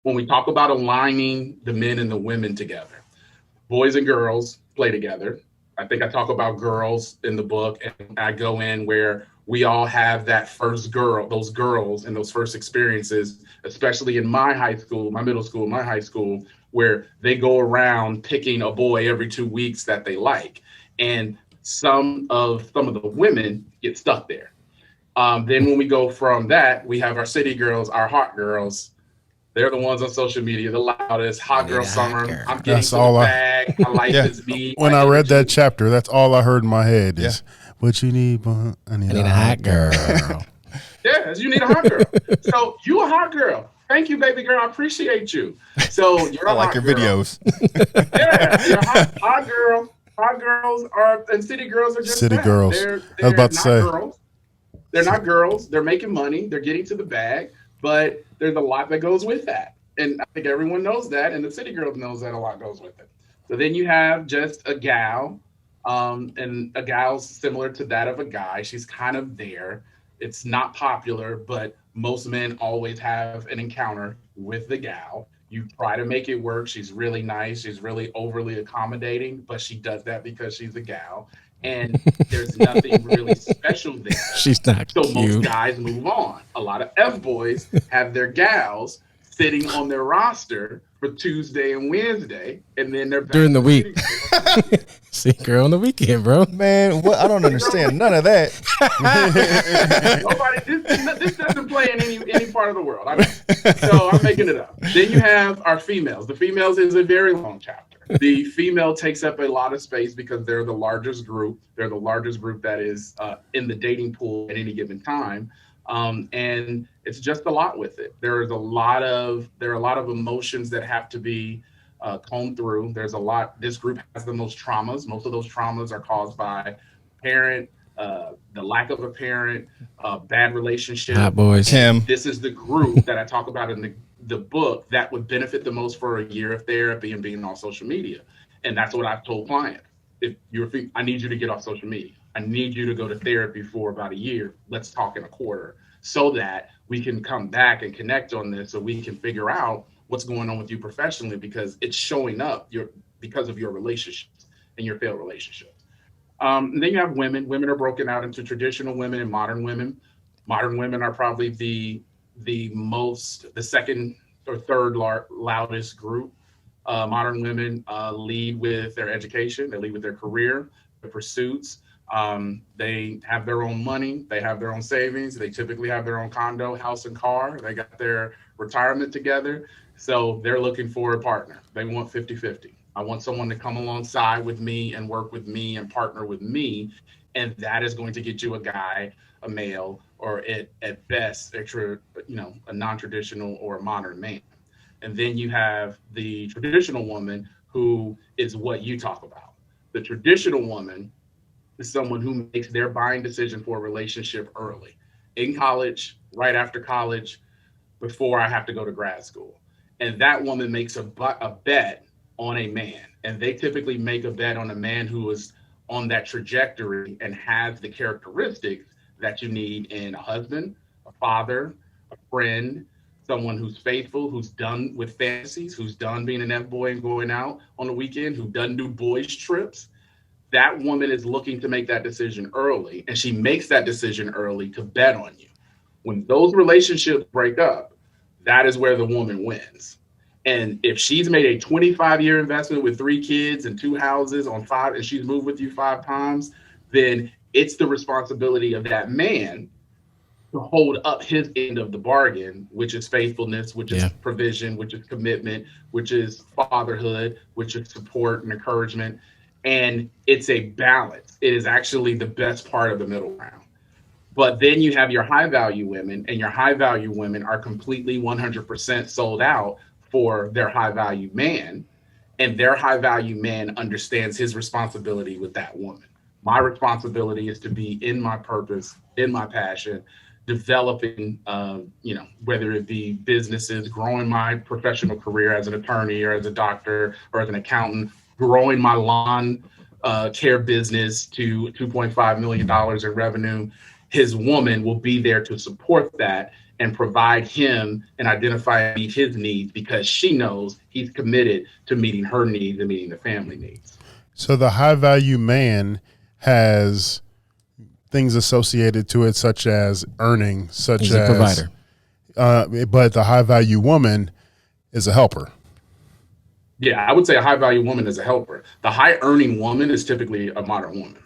when we talk about aligning the men and the women together, boys and girls play together. I think I talk about girls in the book, and I go in where we all have that first girl, those girls and those first experiences, especially in my high school, my middle school, my high school, where they go around picking a boy every 2 weeks that they like. And some of the women get stuck there. Then when we go from that, we have our city girls, our hot girls. They're the ones on social media, the loudest, hot girl summer. I'm getting That's to the all bag. My life Yeah. is me. When my I read that energy. chapter, that's all I heard in my head is, what you need, boy? I need a hot girl. Yes, you need a hot girl. So you a hot girl. Thank you, baby girl. I appreciate you. So you're I a like hot your girl. videos. Yeah, you're a hot girl. Hot girls are, and city girls are just City that. girls. They're I was about to not say. girls. They're not girls. They're making money. They're getting to the bag, but there's a lot that goes with that. And I think everyone knows that, and the city girls knows that a lot goes with it. So then you have just a gal, and a gal's similar to that of a guy. She's kind of there. It's not popular, but most men always have an encounter with the gal. You try to make it work. She's really nice. She's really overly accommodating, but she does that because she's a gal. And there's nothing really special there. She's not So cute. most guys move on. A lot of F boys have their gals sitting on their roster for Tuesday and Wednesday, and then they're back During the to week. shooting. See, girl, on the weekend, bro. Man, what? I don't understand none of that. This doesn't play in any part of the world. I know. So I'm making it up. Then you have our females. The females is a very long chapter. The female takes up a lot of space because they're the largest group. They're the largest group that is in the dating pool at any given time. And it's just a lot with it. There are a lot of emotions that have to be combed through. There's a lot. This group has the most traumas. Most of those traumas are caused by parent, the lack of a parent, bad relationship. Hot boys. Tim. This is the group that I talk about in the book that would benefit the most for a year of therapy and being on social media. And that's what I've told clients. If you're, I need you to get off social media. I need you to go to therapy for about a year. Let's talk in a quarter so that we can come back and connect on this so we can figure out what's going on with you professionally, because it's showing up because of your relationships and your failed relationships. And then you have women. Women are broken out into traditional women and modern women. Modern women are probably the second or third loudest group. Modern women lead with their education. They lead with their career, their pursuits. They have their own money. They have their own savings. They typically have their own condo, house, and car. They got their retirement together. So they're looking for a partner. They want 50-50. I want someone to come alongside with me and work with me and partner with me. And that is going to get you a guy, a male, or at best, a non-traditional or a modern man. And then you have the traditional woman, who is what you talk about. The traditional woman is someone who makes their buying decision for a relationship early, in college, right after college, before I have to go to grad school. And that woman makes a bet on a man. And they typically make a bet on a man who is on that trajectory and has the characteristics that you need in a husband, a father, a friend, someone who's faithful, who's done with fantasies, who's done being an F-boy and going out on the weekend, who doesn't do boys trips. That woman is looking to make that decision early, and she makes that decision early to bet on you. When those relationships break up, that is where the woman wins. And if she's made a 25-year investment with 3 kids and 2 houses on 5, and she's moved with you 5 times, then it's the responsibility of that man to hold up his end of the bargain, which is faithfulness, which is provision, which is commitment, which is fatherhood, which is support and encouragement. And it's a balance. It is actually the best part of the middle ground. But then you have your high value women, and your high value women are completely 100% sold out for their high value man. And their high value man understands his responsibility with that woman. My responsibility is to be in my purpose, in my passion, developing, whether it be businesses, growing my professional career as an attorney or as a doctor or as an accountant, growing my lawn care business to $2.5 million in revenue. His woman will be there to support that and provide him and identify and meet his needs, because she knows he's committed to meeting her needs and meeting the family needs. So the high value man has things associated to it, such as earning, such He's as a provider. But the high value woman is a helper. Yeah, I would say a high value woman is a helper. The high earning woman is typically a modern woman.